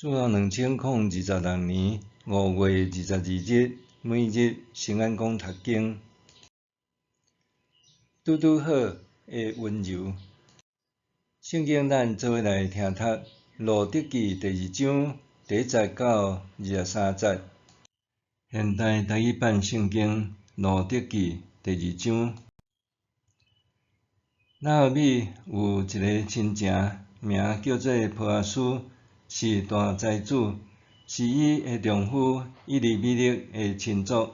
自2026年5月22日，每日圣安宫读经，拄好的温柔。圣经咱做伙来听读《路得记》第2章第1节到23节。现代台语版圣经《路得记》第2章。拿俄米有一个亲戚，名叫做波阿斯，是大财主，是伊的丈夫以利米勒的亲族。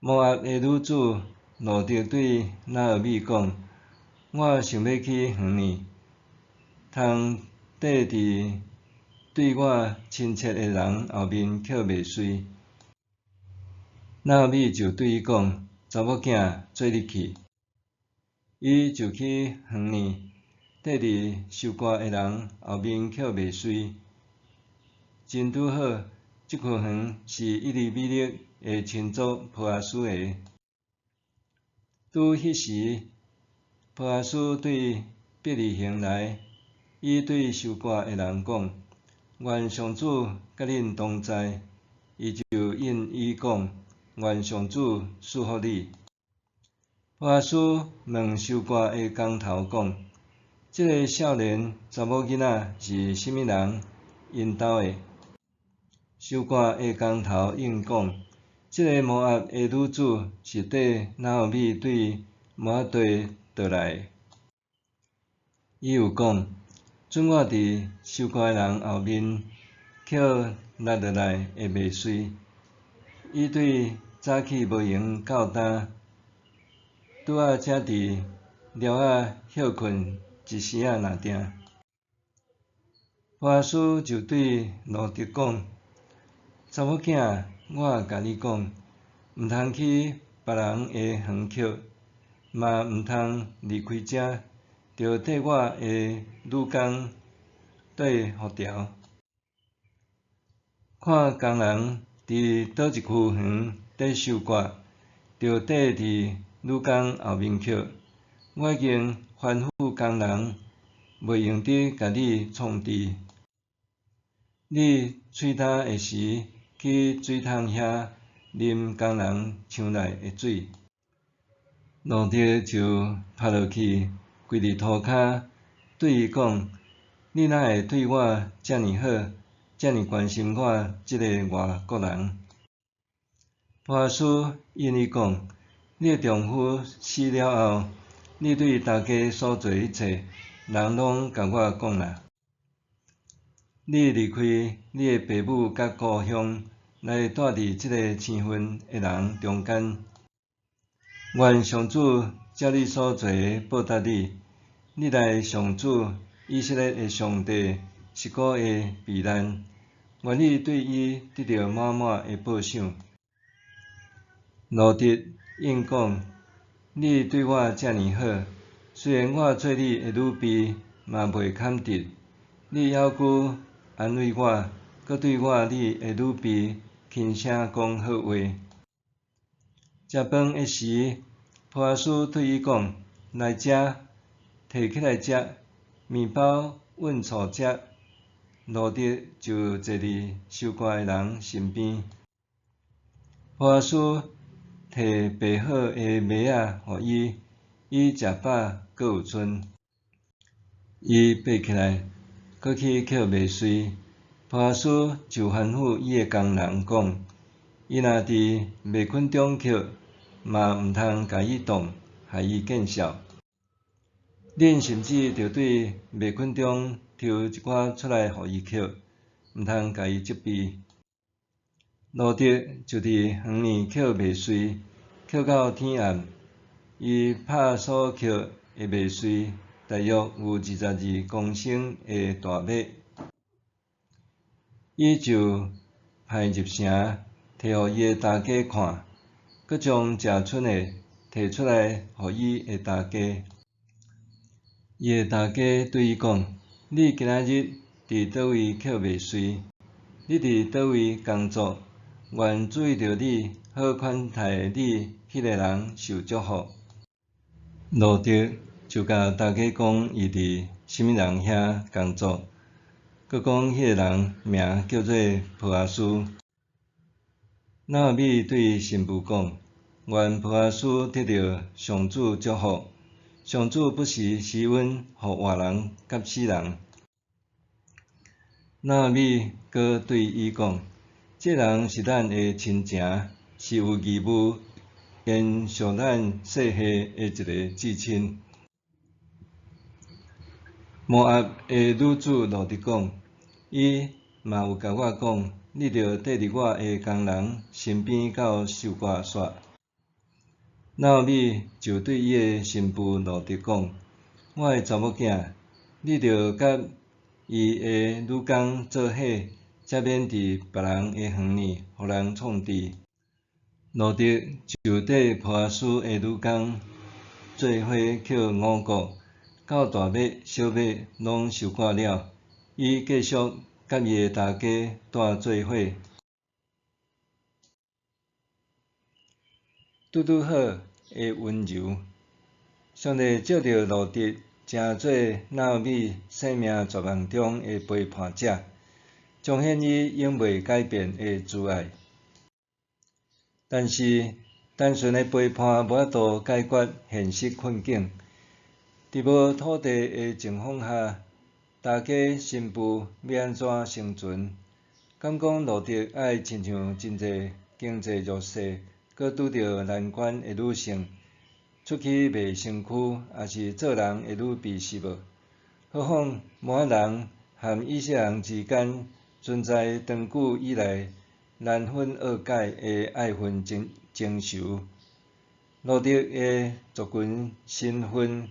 摩押的女子路得对拿俄米讲：“我想要去园里，通缀伫对我亲切的人后面捡麦穗。”拿俄米就对伊讲：“查某囝，做你去。”伊就去园里，缀伫收割的人后面捡麦穗。真拄好，即区园是以利米勒的亲族波阿斯的。拄迄时，波阿斯对伯利恒来，伊对收割的人讲：“愿上主甲恁同在。”伊就应伊讲：“愿上主赐福你。”波阿斯问收割的工头讲：“即个少年查某囡仔是甚物人因兜的？”收割的工头应讲：“即个摩押的女子是缀拿俄米对摩押地倒来的。”伊有讲：“准我伫收割的人后面捡落来的麦穗。”伊对早起无闲到单，拄仔才伫寮仔歇困一时仔若定。波阿斯就对路得讲：“查某囝，我甲你讲，毋通去别人的园捡，嘛毋通离开遮，着缀我的女工缀互条。看工人伫倒一区园咧收割，着缀伫女工后面捡。我已经吩咐工人，袂用得甲你创治。你喙焦的时，去水桶遐啉工人抢来的水。”路得就趴落去，跪伫涂骹，对伊讲：“你哪会对我遮尔好，遮尔关心我即个外国人？”波阿斯应伊讲：“你的丈夫死了后，你对大家所做一切，人拢甲我讲啦。你离开你的爸母甲故乡，来住伫即个生分的人中间。愿上主照你所做的报答你。你来上主以色列的上帝是个的避难，愿你对伊得到满满的报赏。”路得应讲：“你对我遮尔好，虽然我做你的女婢，嘛袂堪得。你还佫安慰我，佫对我你的女婢轻声讲好话。”食饭的时，波阿斯对伊讲：“来食，摕起来食，面包稳醋食。”路得就坐伫收割的人身边。波阿斯摕备好的麦仔互伊，伊食饱佫有剩。伊爬起来，佫去捡麦穗。波阿斯就吩咐伊的工人讲：“伊若伫麦捆中捡，嘛毋通甲伊动，害伊见笑。恁甚至着对麦捆中抽一寡出来互伊捡，毋通甲伊责备。”路得就伫园里捡麦穗，捡到天暗。伊拍所捡的麦穗，大约有22公升的大麦。伊就派入城，摕互伊的大家看，佫将食剩的摕出来互伊的大家。伊的大家对伊讲：“你今仔日伫倒位捡麦穗？你伫倒位工作？愿注意到你，好款待你迄个人受祝福。”路得就甲大家讲伊伫甚物人遐工作，佮讲迄个人名叫做波阿斯。拿俄米对新妇讲：愿波阿斯得到上主祝福，上主不时施恩予活人甲死人。拿俄米佮对伊讲：这人是咱的亲情，是有义务延续咱世系的一个至亲。摩押的女子路得讲：伊嘛有甲我讲，你着缀伫我的工人身边到收割煞。拿俄米就对伊的新妇路得讲：我的查某囝，你着甲伊的女工做伙，才免伫别人的园里互人创治。路得就缀波阿斯的女工做伙捡五谷，到大麦、小麦拢收割了，伊继续甲伊的大家住做伙。拄拄好的温柔，上帝借着路得成做拿俄米生命绝望中的陪伴者，彰显伊永袂改变的慈爱。但是，单纯的陪伴无法度解决现实困境。伫无土地的情况下，大家新妇要安怎生存？敢讲路得爱亲像真侪经济弱势，佮拄着难关的女性，出去卖身躯，也是做人会愈卑视无？何况摩押人和以色列人之间存在长久以来难分恶解的爱恨情仇。路得的族群身份，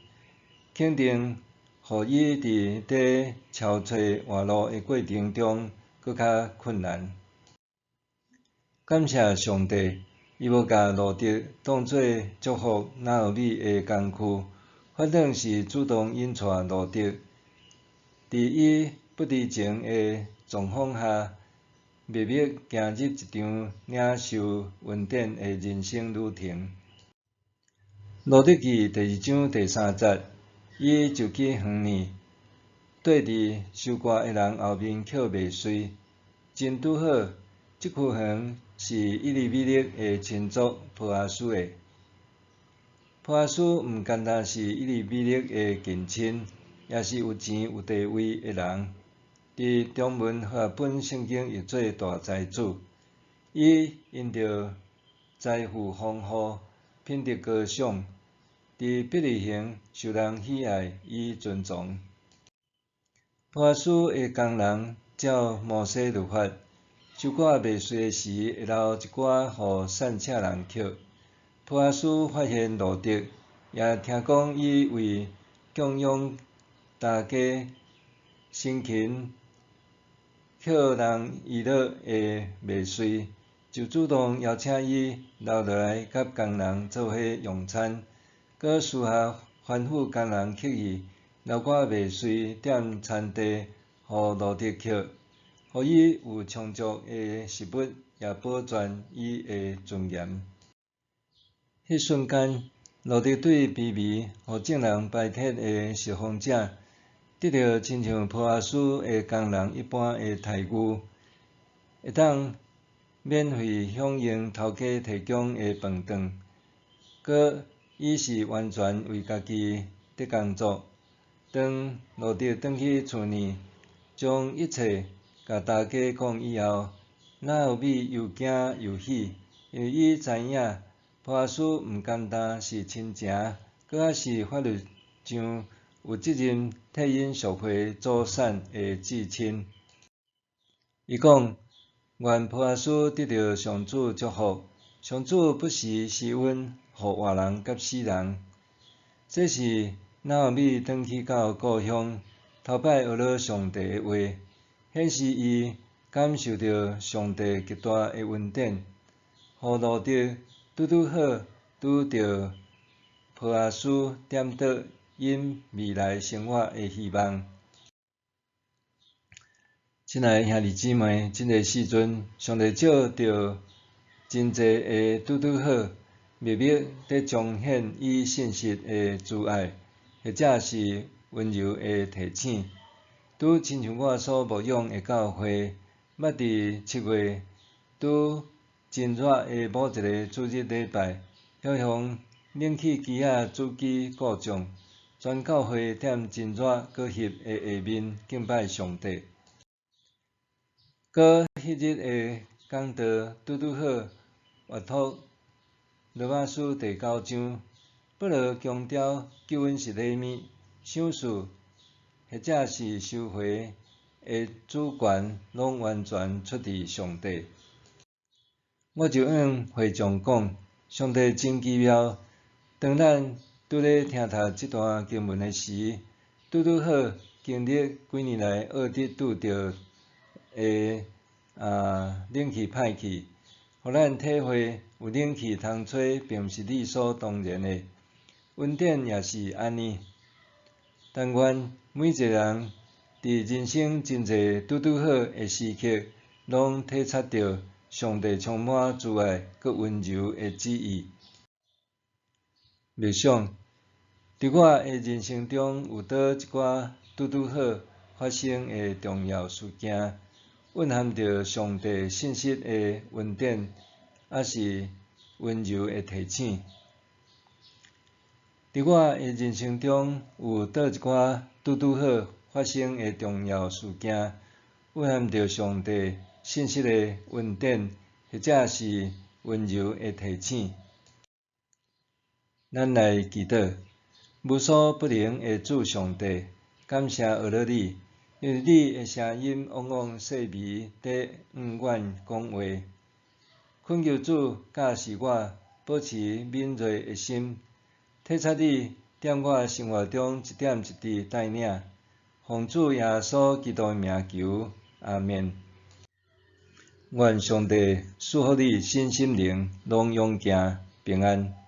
肯定互伊伫缀找找活路的过程中搁较困难。感谢上帝，伊无甲路得当作祝福拿俄米的工具，反正是主动引带路得，伫伊不知情的状况下，秘密行入一场领受恩典的人生旅程。路得记第2章第3节，伊就去园里，缀伫收割的人后面捡麦穗。真拄好，即区园是以利米勒的亲族波阿斯的。波阿斯毋单单是以利米勒的近亲，也是有钱有地位的人。伫中文和合本圣经译做大财主。伊因着财富丰富，品德高尚，伫伯利恒受人喜爱与尊重。波阿斯的工人照摩西律法，收割麦穗的时会留一寡互散车人捡。波阿斯发现路得，也听讲伊为供养大家辛勤捡人遗落的麦穗，就主动邀请伊留落来甲工人做伙用餐，佮私下吩咐工人刻意留寡麦穗踮田地，互路得捡，互伊有充足的食物，也保全伊的尊严。迄瞬间，路得对卑微、互众人排斥的受访者，得到亲像波阿斯的工人一般的待遇，会当免费享用头家提供的饭顿，佮伊是完全为家己伫工作。当路得转去厝里，将一切甲大家讲以后，拿俄米又惊又喜，因为伊知影波阿斯毋单单是亲情，佮还是法律上有责任替因赎回祖产的至亲。伊讲：愿波阿斯得到上主祝福，上主不时施恩予活人甲死人。这是拿俄米转去到故乡，头摆学了上帝的话，显示伊感受到上帝极大的恩典，予路得拄拄好拄着波阿斯点倒因未来生活的希望。亲爱的兄弟姊妹，这个时阵，上帝借着真济的拄拄好，秘密在彰显伊信实的慈爱，或者是温柔的提醒。拄亲像我所牧养的教会，捌伫7月，拄真热的某一个主日礼拜，要向冷气机仔主机故障，全教会踮真热搁翕的下面敬拜上帝。搁迄日的讲道拄好阅读罗马书第9章，保罗强调救恩是礼物、赏赐，或者是收回的主权，拢完全出自上帝。我就向会众讲，上帝真奇妙。当咱拄咧听读即段经文的时，拄好经历几年来恶得拄着的冷气歹去，互咱体会有冷气通吹并毋是理所当然的，恩典也是安尼。但愿每一个人伫人生真侪拄好的时刻，拢体察到上帝充满慈爱佮温柔的旨意。默想，伫我的人生中有倒一寡拄好发生的重要事件，蕴含着上帝信实的恩典，还是温柔的提醒？伫我的人生中有倒一寡拄好发生的重要事件，蕴含着上帝信实的恩典，或者是温柔的提醒？咱来祈祷，无所不能的主上帝，感谢学了你，因为你的声音往往细微地向阮讲话。恳求主教示我，保持敏锐的心，体察你踮我生活中一点一滴带领。奉主耶稣基督的名求，阿们。愿上帝赐福你身心灵拢勇健平安。